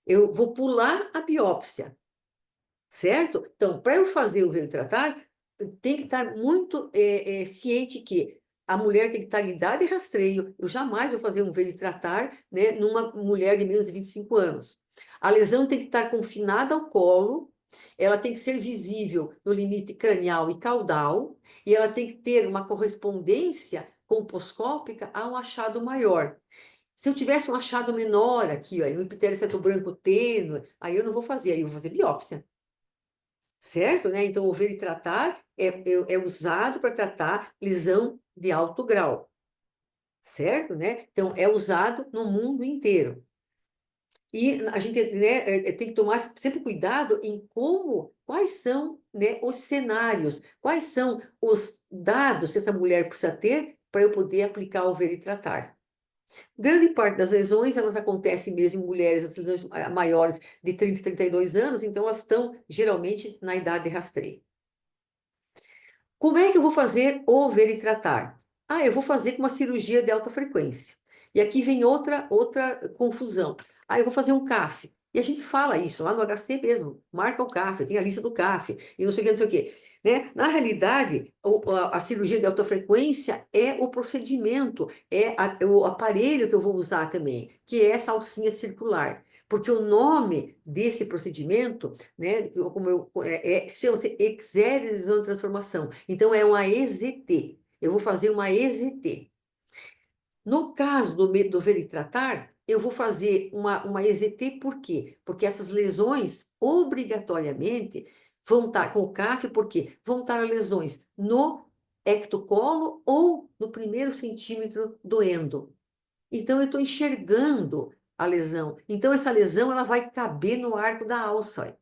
Eu vou pular a biópsia, certo? Então, para eu fazer o ver e tratar, tem que estar muito ciente que a mulher tem que estar em idade de rastreio. Eu jamais vou fazer um ver e tratar, né, numa mulher de menos de 25 anos. A lesão tem que estar confinada ao colo, ela tem que ser visível no limite cranial e caudal, e ela tem que ter uma correspondência composcópica a um achado maior. Se eu tivesse um achado menor aqui, ó, um epitélio branco tênue, aí eu não vou fazer, aí eu vou fazer biópsia, certo? Né? Então, o ver e tratar é usado para tratar lesão de alto grau, certo? Né? Então, é usado no mundo inteiro. E a gente, né, tem que tomar sempre cuidado em quais são, né, os cenários, quais são os dados que essa mulher precisa ter para eu poder aplicar o ver e tratar. Grande parte das lesões, elas acontecem mesmo em mulheres, as lesões maiores de 30 e 32 anos, então elas estão geralmente na idade de rastreio. Como é que eu vou fazer o ver e tratar? Eu vou fazer com uma cirurgia de alta frequência. E aqui vem outra confusão. Eu vou fazer um CAF. E a gente fala isso lá no HC mesmo. Marca o CAF, tem a lista do CAF, e não sei o que, não sei o que. Né? Na realidade, a cirurgia de alta frequência é o procedimento, o aparelho que eu vou usar também, que é essa alcinha circular. Porque o nome desse procedimento, né, chama-se exérese de transformação. Então, é uma EZT. Eu vou fazer uma EZT. No caso do veritratar, eu vou fazer uma EZT por quê? Porque essas lesões, obrigatoriamente, vão estar com o CAF, porque vão estar lesões no ectocolo ou no primeiro centímetro do endo. Então, eu estou enxergando a lesão. Então, essa lesão ela vai caber no arco da alça,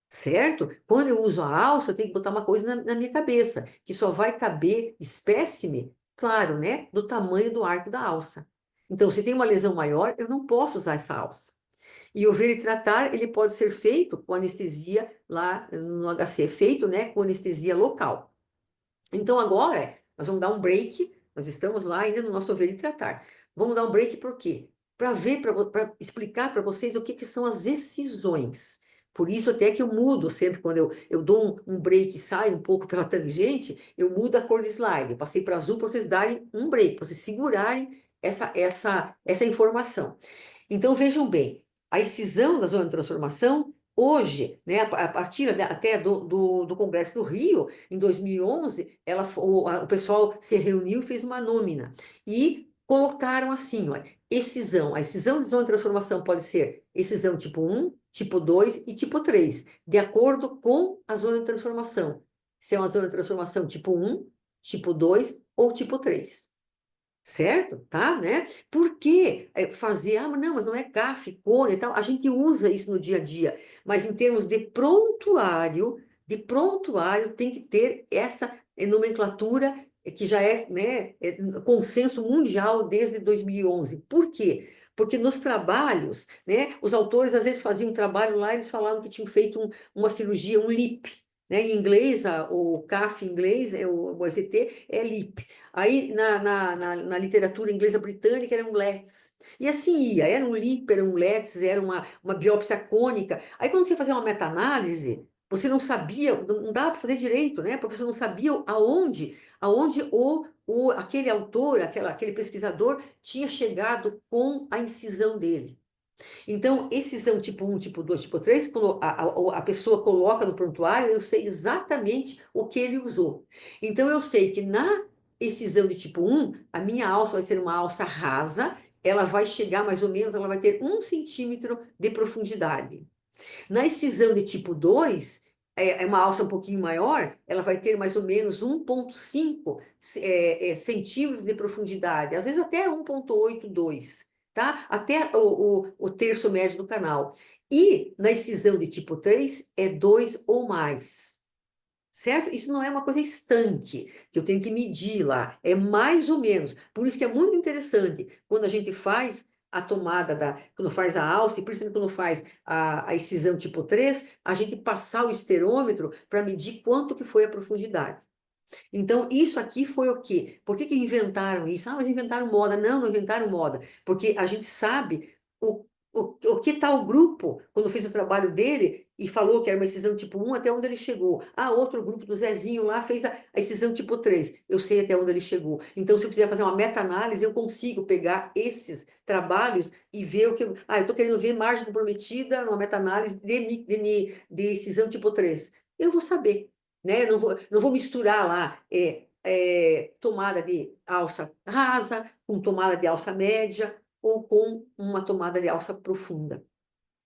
certo? Quando eu uso a alça, eu tenho que botar uma coisa na minha cabeça, que só vai caber espécime, claro, né? Do tamanho do arco da alça. Então, se tem uma lesão maior, eu não posso usar essa alça. E o ver e tratar, ele pode ser feito com anestesia lá no HC, feito, né, com anestesia local. Então, agora, nós vamos dar um break. Nós estamos lá ainda no nosso ver e tratar. Vamos dar um break por quê? Para explicar para vocês o que são as excisões. Por isso, até que eu mudo sempre, quando eu dou um break e saio um pouco pela tangente, eu mudo a cor do slide. Eu passei para azul para vocês darem um break, para vocês segurarem essa informação. Então, vejam bem, a excisão da zona de transformação, hoje, né, a partir até do Congresso do Rio, em 2011, o pessoal se reuniu e fez uma nômina. E colocaram assim, olha, excisão. A excisão de zona de transformação pode ser excisão tipo 1, tipo 2 e tipo 3, de acordo com a zona de transformação. Se é uma zona de transformação tipo 1, tipo 2 ou tipo 3. certo? Tá, né? Por que fazer, mas não, mas não é CAF, cone e tal, a gente usa isso no dia a dia, mas em termos de prontuário tem que ter essa nomenclatura que já é, né, consenso mundial desde 2011. Por quê? Porque nos trabalhos, né, os autores às vezes faziam um trabalho lá, eles falavam que tinham feito uma cirurgia, um LIP, né? Em inglês, o CAF em inglês, o AZT, é LIP. Aí na literatura inglesa britânica era um LETS. E assim ia, era um LIP, era um LETS, era uma biópsia cônica. Aí quando você fazia uma meta-análise, você não sabia, não dava para fazer direito, né? Porque você não sabia aonde aquele autor, aquele pesquisador tinha chegado com a incisão dele. Então, excisão tipo um, tipo 2, tipo 3, quando a pessoa coloca no prontuário, eu sei exatamente o que ele usou. Então, eu sei que na excisão de tipo um, a minha alça vai ser uma alça rasa, ela vai chegar mais ou menos, ela vai ter 1 centímetro de profundidade. Na excisão de tipo 2, é uma alça um pouquinho maior, ela vai ter mais ou menos 1,5 centímetros de profundidade, às vezes até 1,82, tá? Até o terço médio do canal. E na excisão de tipo 3 é 2 ou mais. Certo? Isso não é uma coisa estanque, que eu tenho que medir lá, é mais ou menos. Por isso que é muito interessante quando a gente faz a tomada quando faz a alça, e principalmente quando faz a excisão tipo 3, a gente passar o esterômetro para medir quanto que foi a profundidade. Então, isso aqui foi o quê? Por que que inventaram isso? Ah, mas inventaram moda. Não, não inventaram moda. Porque a gente sabe o que tal grupo, quando fez o trabalho dele e falou que era uma excisão tipo um até onde ele chegou. Ah, outro grupo do Zezinho lá fez a excisão tipo 3. Eu sei até onde ele chegou. Então, se eu quiser fazer uma meta-análise, eu consigo pegar esses trabalhos e ver o que... Ah, eu estou querendo ver margem comprometida numa meta-análise de excisão tipo 3. Eu vou saber, né? Não vou misturar lá tomada de alça rasa com tomada de alça média ou com uma tomada de alça profunda,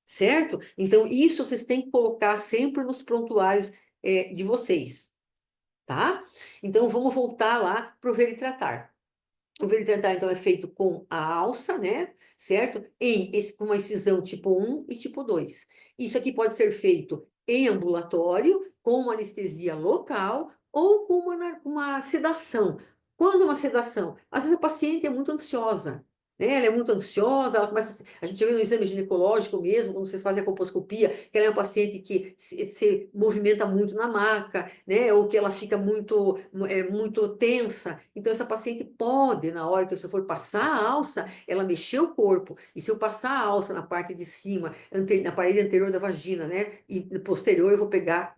certo? Então, isso vocês têm que colocar sempre nos prontuários de vocês, tá? Então, vamos voltar lá para o ver e tratar. O ver e tratar, então, é feito com a alça, né? Certo? Com uma incisão tipo um e tipo 2. Isso aqui pode ser feito em ambulatório, com uma anestesia local ou com uma sedação. Quando uma sedação? Às vezes a paciente é muito ansiosa, né? Ela é muito ansiosa, ela começa, a gente vê no exame ginecológico mesmo, quando vocês fazem a colposcopia, que ela é uma paciente que se movimenta muito na maca, né? Ou que ela fica muito tensa. Então, essa paciente pode, na hora que você for passar a alça, ela mexer o corpo. E se eu passar a alça na parte de cima, na parede anterior da vagina, né? E posterior, eu vou pegar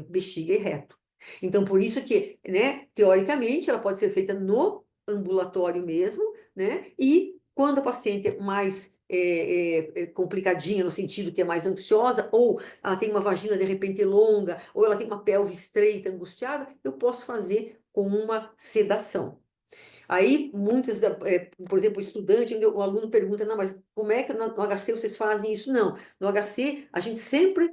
bexiga e reto. Então, por isso que, né, teoricamente, ela pode ser feita no ambulatório mesmo, né? E quando a paciente é mais complicadinha, no sentido que é mais ansiosa, ou ela tem uma vagina de repente longa, ou ela tem uma pelve estreita, angustiada, eu posso fazer com uma sedação. Aí, por exemplo, o estudante, o aluno pergunta, não, mas como é que no HC vocês fazem isso? Não, no HC a gente sempre,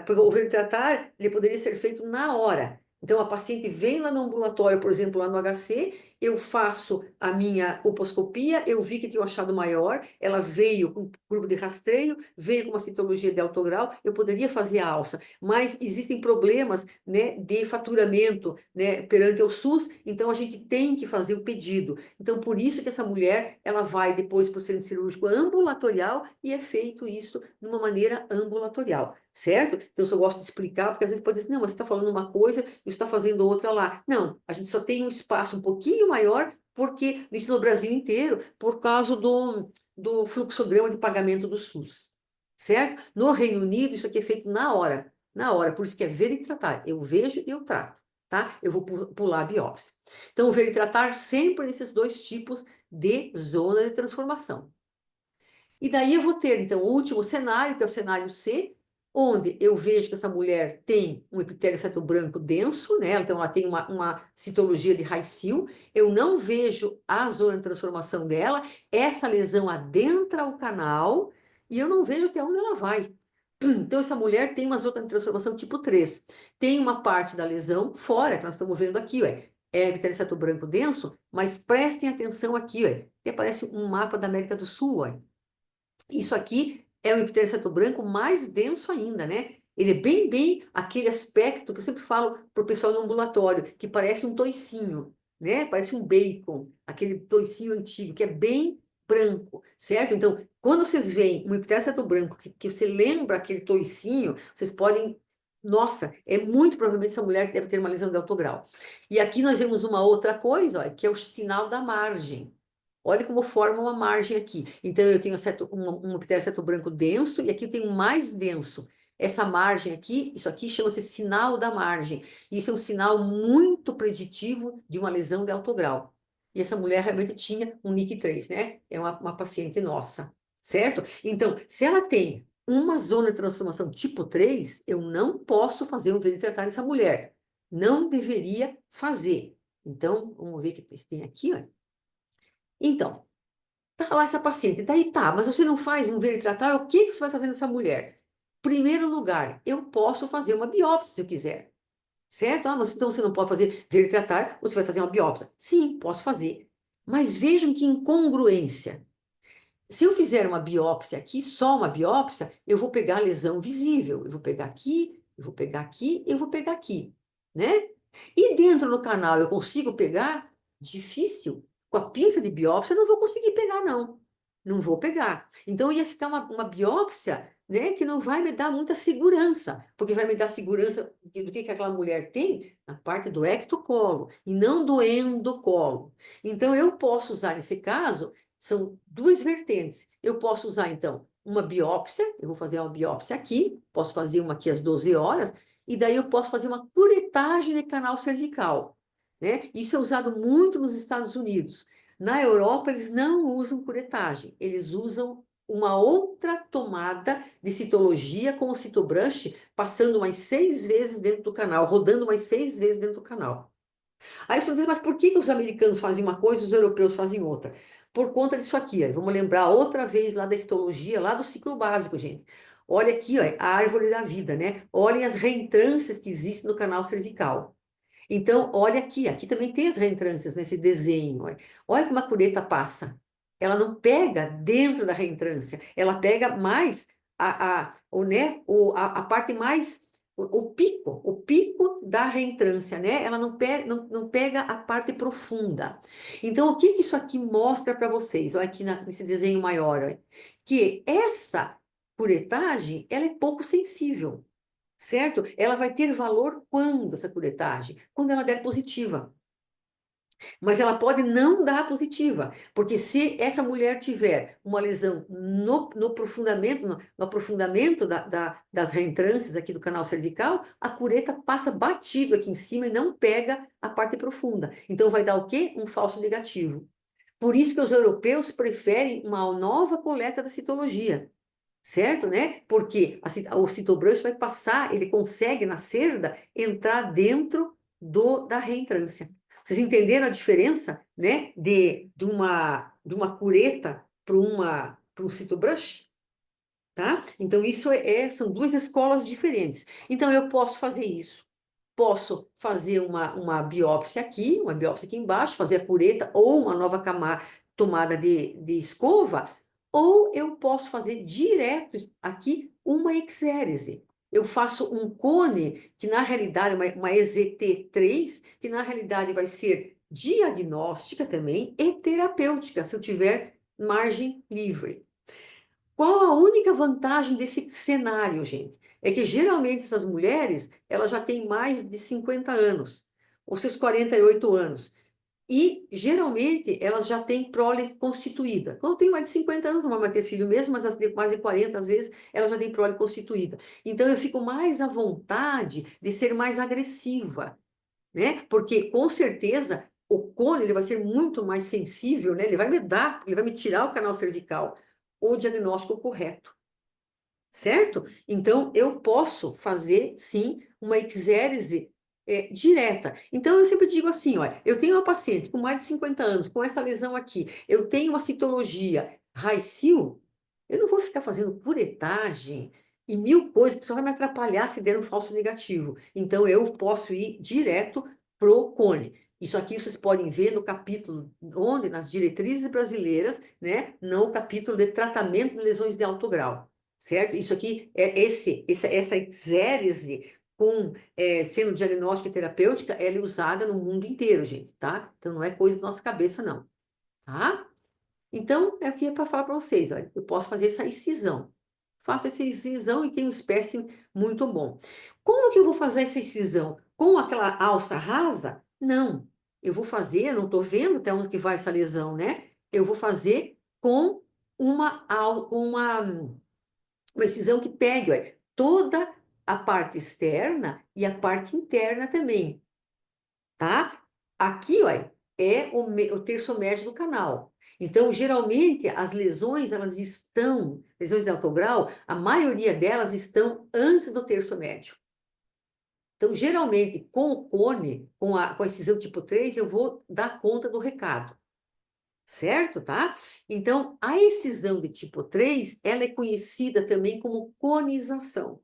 para o ver tratar, ele poderia ser feito na hora. Então, a paciente vem lá no ambulatório, por exemplo, lá no HC, eu faço a minha colposcopia, eu vi que tinha um achado maior, ela veio com um grupo de rastreio, veio com uma citologia de alto grau, eu poderia fazer a alça, mas existem problemas, né, de faturamento, né, perante o SUS, então a gente tem que fazer o pedido. Então, por isso que essa mulher, ela vai depois para o centro cirúrgico ambulatorial e é feito isso de uma maneira ambulatorial, certo? Então, eu só gosto de explicar, porque às vezes pode dizer, não, mas você está falando uma coisa e você está fazendo outra lá. Não, a gente só tem um espaço um pouquinho maior, porque isso no Brasil inteiro, por causa do fluxograma de pagamento do SUS, certo? No Reino Unido, isso aqui é feito na hora, por isso que é ver e tratar. Eu vejo e eu trato, tá? Eu vou pular a biópsia. Então, ver e tratar sempre nesses dois tipos de zona de transformação. E daí eu vou ter, então, o último cenário, que é o cenário C, onde eu vejo que essa mulher tem um epitélio cetobranco denso, né? Então, ela tem uma citologia de Rayceal. Eu não vejo a zona de transformação dela, essa lesão adentra o canal e eu não vejo até onde ela vai. Então, essa mulher tem uma zona de transformação tipo 3. Tem uma parte da lesão fora, que nós estamos vendo aqui, ué. é epiteliceto branco denso, mas prestem atenção aqui, ó, que aparece um mapa da América do Sul, ó. Isso aqui é o epiteliceto branco mais denso ainda, né? Ele é bem aquele aspecto que eu sempre falo para o pessoal no ambulatório, que parece um toicinho, né? Parece um bacon, aquele toicinho antigo, que é bem branco, certo? Então, quando vocês veem um epiteliceto branco que você lembra aquele toicinho, vocês podem... Nossa, é muito provavelmente essa mulher que deve ter uma lesão de alto grau. E aqui nós vemos uma outra coisa, ó, que é o sinal da margem. Olha como forma uma margem aqui. Então, eu tenho um epiteliceto branco denso e aqui eu tenho um mais denso. Essa margem aqui, isso aqui chama-se sinal da margem. Isso é um sinal muito preditivo de uma lesão de alto grau. E essa mulher realmente tinha um NIC3, né? É uma paciente nossa, certo? Então, se ela tem uma zona de transformação tipo 3, eu não posso fazer um veio tratar nessa mulher. Não deveria fazer. Então, vamos ver o que tem aqui, ó. Então, tá lá essa paciente. Daí tá, mas você não faz um ver e tratar, o que que você vai fazer nessa mulher? Primeiro lugar, eu posso fazer uma biópsia se eu quiser. Certo? Ah, mas então você não pode fazer ver e tratar, você vai fazer uma biópsia. Sim, posso fazer. Mas vejam que incongruência. Se eu fizer uma biópsia aqui, só uma biópsia, eu vou pegar a lesão visível. Eu vou pegar aqui, eu vou pegar aqui, eu vou pegar aqui, né? E dentro do canal eu consigo pegar? Difícil. Com a pinça de biópsia eu não vou conseguir pegar, não. Não vou pegar. Então ia ficar uma biópsia, né, que não vai me dar muita segurança, porque vai me dar segurança do que aquela mulher tem na parte do ectocolo e não do endocolo. Então eu posso usar nesse caso, são duas vertentes. Eu posso usar então uma biópsia, eu vou fazer uma biópsia aqui, posso fazer uma aqui às 12 horas, e daí eu posso fazer uma curetagem de canal cervical, né? Isso é usado muito nos Estados Unidos. Na Europa, eles não usam curetagem, eles usam uma outra tomada de citologia com o citobrush, passando mais 6 vezes dentro do canal, rodando mais 6 vezes dentro do canal. Aí você diz, mas por que que os americanos fazem uma coisa e os europeus fazem outra? Por conta disso aqui, ó. Vamos lembrar outra vez lá da histologia, lá do ciclo básico, gente. Olha aqui, ó, a árvore da vida, né? Olhem as reentrâncias que existem no canal cervical. Então, olha aqui, aqui também tem as reentrâncias nesse desenho. Olha, olha como a cureta passa. Ela não pega dentro da reentrância, ela pega mais a parte mais, o pico da reentrância, né? Ela não pega a parte profunda. Então, o que que isso aqui mostra para vocês? Olha aqui nesse desenho maior, olha, que essa curetagem, ela é pouco sensível, certo? Ela vai ter valor quando essa curetagem? Quando ela der positiva. Mas ela pode não dar positiva, porque se essa mulher tiver uma lesão no aprofundamento, no aprofundamento das reentrâncias aqui do canal cervical, a cureta passa batido aqui em cima e não pega a parte profunda. Então vai dar o quê? Um falso negativo. Por isso que os europeus preferem uma nova coleta da citologia, certo, né? Porque o citobrush vai passar, ele consegue na cerda entrar dentro da reentrância. Vocês entenderam a diferença, né, de uma cureta para um citobrush? Tá? Então, isso são duas escolas diferentes. Então, eu posso fazer isso. Posso fazer uma biópsia aqui, uma biópsia aqui embaixo, fazer a cureta ou uma nova tomada de escova, ou eu posso fazer direto aqui uma exérese. Eu faço um cone, que na realidade, uma EZT3, que na realidade vai ser diagnóstica também e terapêutica, se eu tiver margem livre. Qual a única vantagem desse cenário, gente? É que geralmente essas mulheres, elas já têm mais de 50 anos, ou seus 48 anos. E geralmente elas já têm prole constituída. Quando tem mais de 50 anos, não vai ter filho mesmo, mas as de mais de 40, às vezes, elas já têm prole constituída. Então eu fico mais à vontade de ser mais agressiva, né? Porque com certeza o cone ele vai ser muito mais sensível, né? Ele vai me tirar o canal cervical, o diagnóstico correto, certo? Então eu posso fazer sim uma exérese direta. Então eu sempre digo assim, olha, eu tenho uma paciente com mais de 50 anos, com essa lesão aqui, eu tenho uma citologia RAICIL, eu não vou ficar fazendo curetagem e mil coisas que só vai me atrapalhar se der um falso negativo. Então eu posso ir direto pro cone. Isso aqui vocês podem ver no capítulo onde, nas diretrizes brasileiras, né, no capítulo de tratamento de lesões de alto grau, certo? Isso aqui é essa exérese com sendo diagnóstica e terapêutica, ela é usada no mundo inteiro, gente, tá? Então não é coisa da nossa cabeça, não, tá? Então, é o que é para falar para vocês, olha, eu posso fazer essa incisão. Faço essa incisão e tenho um espécime muito bom. Como que eu vou fazer essa incisão? Com aquela alça rasa? Não. Eu vou fazer, eu não estou vendo até onde que vai essa lesão, né? Eu vou fazer com uma incisão que pegue, olha, toda a parte externa e a parte interna também, tá? Aqui, ó, é o terço médio do canal. Então, geralmente, as lesões, lesões de alto grau, a maioria delas estão antes do terço médio. Então, geralmente, com o cone, com a incisão tipo 3, eu vou dar conta do recado, certo, tá? Então, a incisão de tipo 3, ela é conhecida também como conização.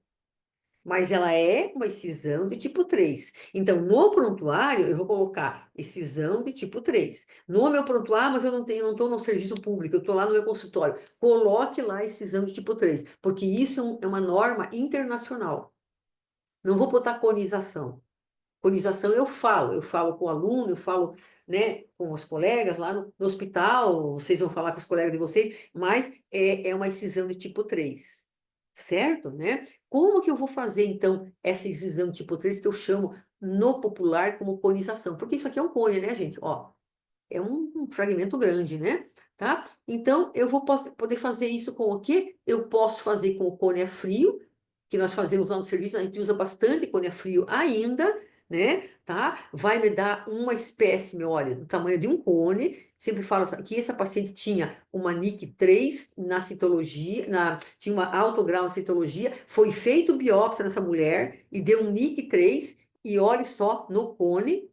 Mas ela é uma excisão de tipo 3. Então, no prontuário, eu vou colocar excisão de tipo 3. No meu prontuário, mas eu não estou no serviço público, eu estou lá no meu consultório. Coloque lá excisão de tipo 3, porque isso é uma norma internacional. Não vou botar conização. Conização eu falo com o aluno, eu falo, né, com os colegas lá no hospital, vocês vão falar com os colegas de vocês, mas é uma incisão de tipo 3, certo, né? Como que eu vou fazer, então, essa incisão tipo 3 que eu chamo no popular como conização? Porque isso aqui é um cone, né, gente? Ó, é um fragmento grande, né? Tá? Então, poder fazer isso com o quê? Eu posso fazer com o cone a frio, que nós fazemos lá no serviço, a gente usa bastante cone a frio ainda, né? Tá? Vai me dar uma espécime, olha, do tamanho de um cone. Sempre falo que essa paciente tinha uma NIC 3 na citologia, tinha uma alto grau na citologia, foi feito biópsia nessa mulher e deu um NIC 3, e olhe só no cone,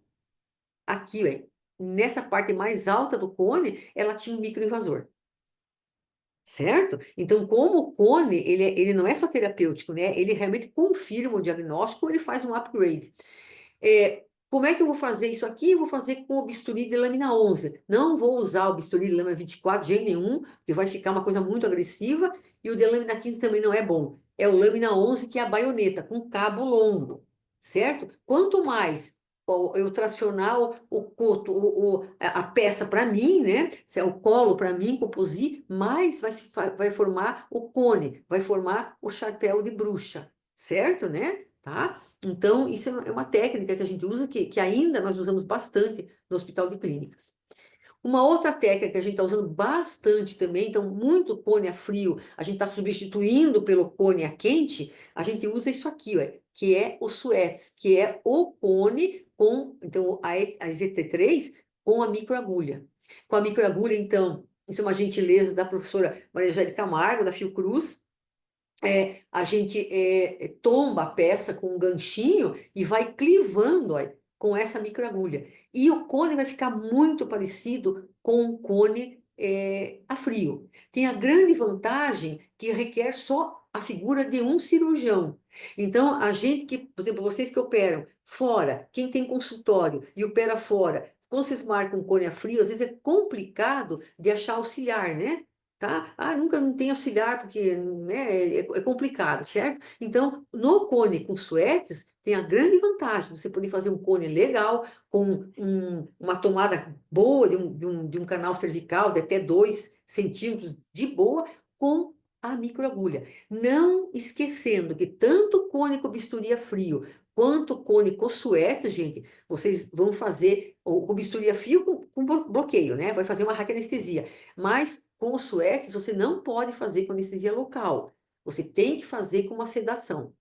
aqui, ó, nessa parte mais alta do cone, ela tinha um microinvasor. Certo? Então, como o cone, ele não é só terapêutico, né? Ele realmente confirma o diagnóstico, ele faz um upgrade. Como é que eu vou fazer isso aqui? Eu vou fazer com o bisturi de lâmina 11. Não vou usar o bisturi de lâmina 24 de jeito nenhum, que vai ficar uma coisa muito agressiva, e o de lâmina 15 também não é bom. É o lâmina 11, que é a baioneta, com cabo longo, certo? Quanto mais eu tracionar o coto, a peça para mim, né? Se é o colo para mim, composi, mais vai formar o cone, vai formar o chapéu de bruxa, certo, né? Tá? Então, isso é uma técnica que a gente usa, que ainda nós usamos bastante no hospital de clínicas. Uma outra técnica que a gente está usando bastante também, então, muito cone a frio, a gente está substituindo pelo cone a quente, a gente usa isso aqui, ó, que é o suetes, que é o cone com, então, a ZT3 com a microagulha. Com a microagulha, então, isso é uma gentileza da professora Maria Angélica Camargo, da Fiocruz. A gente tomba a peça com um ganchinho e vai clivando, ó, com essa microagulha. E o cone vai ficar muito parecido com um cone a frio. Tem a grande vantagem que requer só a figura de um cirurgião. Então, a gente que, por exemplo, vocês que operam fora, quem tem consultório e opera fora, quando vocês marcam um cone a frio, às vezes é complicado de achar auxiliar, né? Tá? Ah, nunca não tem auxiliar, porque né, é complicado, certo? Então, no cone com suetes, tem a grande vantagem de você poder fazer um cone legal, com uma tomada boa de um canal cervical de até 2 centímetros de boa, com a microagulha. Não esquecendo que tanto o cone com bisturi a frio, quanto o cone com suetes, gente, vocês vão fazer o bisturi a fio com bloqueio, né? Vai fazer uma raquianestesia. Mas com os suetes, você não pode fazer com anestesia local. Você tem que fazer com uma sedação,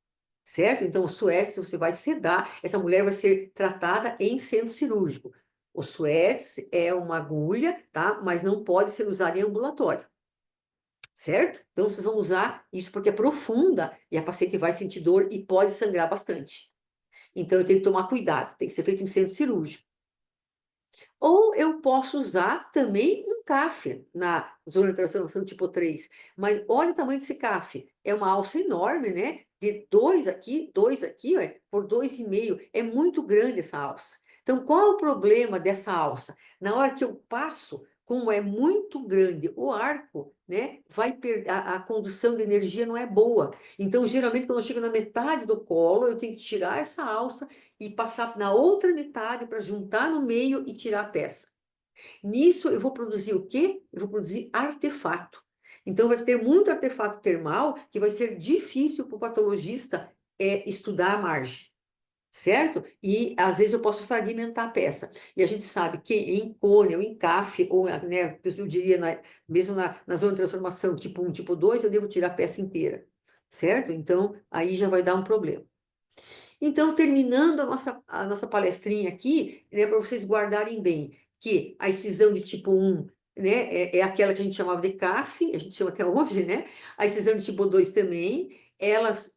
certo? Então, os suetes, você vai sedar, essa mulher vai ser tratada em centro cirúrgico. O suetes é uma agulha, tá? Mas não pode ser usado em ambulatório, certo? Então, vocês vão usar isso porque é profunda e a paciente vai sentir dor e pode sangrar bastante. Então, eu tenho que tomar cuidado, tem que ser feito em centro cirúrgico. Ou eu posso usar também um CAF na zona de transformação tipo 3. Mas olha o tamanho desse CAF. É uma alça enorme, né? De dois aqui, ó, por 2,5. É muito grande essa alça. Então, qual é o problema dessa alça? Na hora que eu passo, como é muito grande o arco, né, a condução de energia não é boa. Então, geralmente, quando eu chego na metade do colo, eu tenho que tirar essa alça e passar na outra metade para juntar no meio e tirar a peça. Nisso, eu vou produzir o quê? Eu vou produzir artefato. Então, vai ter muito artefato termal que vai ser difícil para o patologista estudar a margem, certo? E às vezes eu posso fragmentar a peça. E a gente sabe que em cone, ou em CAF, ou né, eu diria mesmo na zona de transformação tipo 1, tipo 2, eu devo tirar a peça inteira, certo? Então, aí já vai dar um problema. Então, terminando a nossa palestrinha aqui, né, para vocês guardarem bem, que a excisão de tipo 1, né, é aquela que a gente chamava de CAF, a gente chama até hoje, né? A excisão de tipo 2 também, elas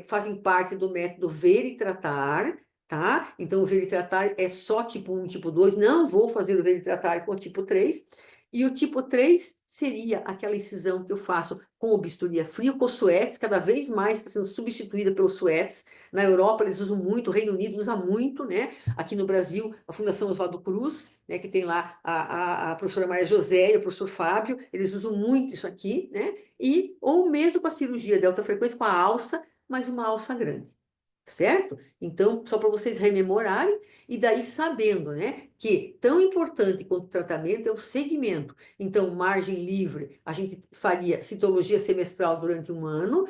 fazem parte do método ver e tratar, tá? Então, o ver e tratar é só tipo 1, tipo 2, não vou fazer o ver e tratar com o tipo 3. E o tipo 3 seria aquela incisão que eu faço com o bisturi a frio, com suetes, cada vez mais está sendo substituída pelos suetes. Na Europa eles usam muito, o Reino Unido usa muito, né? Aqui no Brasil, a Fundação Oswaldo Cruz, né, que tem lá a professora Maria José e o professor Fábio, eles usam muito isso aqui, né? Ou mesmo com a cirurgia de alta frequência, com a alça, mas uma alça grande. Certo? Então, só para vocês rememorarem, e daí sabendo, né, que tão importante quanto o tratamento é o segmento. Então, margem livre, a gente faria citologia semestral durante 1 ano,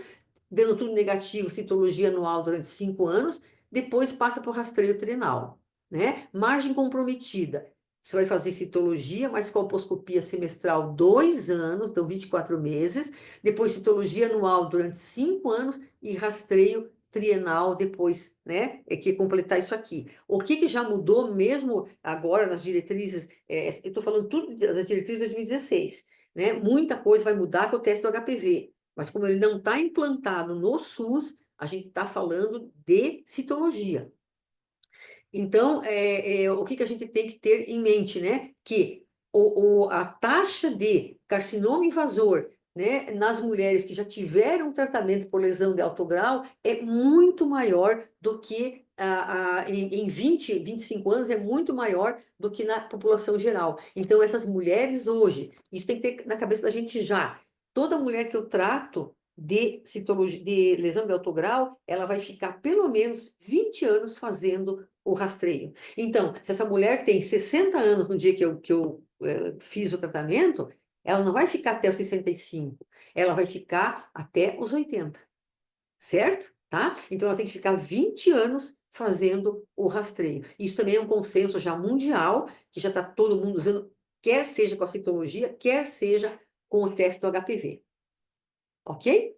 dando tudo negativo, citologia anual durante 5 anos, depois passa para o rastreio trienal, né? Margem comprometida, você vai fazer citologia, mais colposcopia semestral 2 anos, então 24 meses, depois citologia anual durante 5 anos e rastreio trienal depois, né? É que completar isso aqui. O que já mudou mesmo agora nas diretrizes? Eu estou falando tudo das diretrizes de 2016, né? Muita coisa vai mudar com o teste do HPV, mas como ele não está implantado no SUS, a gente está falando de citologia. Então, o que a gente tem que ter em mente, né? Que a taxa de carcinoma invasor, né, nas mulheres que já tiveram tratamento por lesão de alto grau é muito maior do que em 20, 25 anos, é muito maior do que na população geral. Então, essas mulheres hoje, isso tem que ter na cabeça da gente já. Toda mulher que eu trato de citologia, de lesão de alto grau, ela vai ficar pelo menos 20 anos fazendo o rastreio. Então, se essa mulher tem 60 anos no dia que eu fiz o tratamento, ela não vai ficar até os 65, ela vai ficar até os 80, certo? Tá? Então, ela tem que ficar 20 anos fazendo o rastreio. Isso também é um consenso já mundial, que já está todo mundo usando, quer seja com a citologia, quer seja com o teste do HPV. Ok?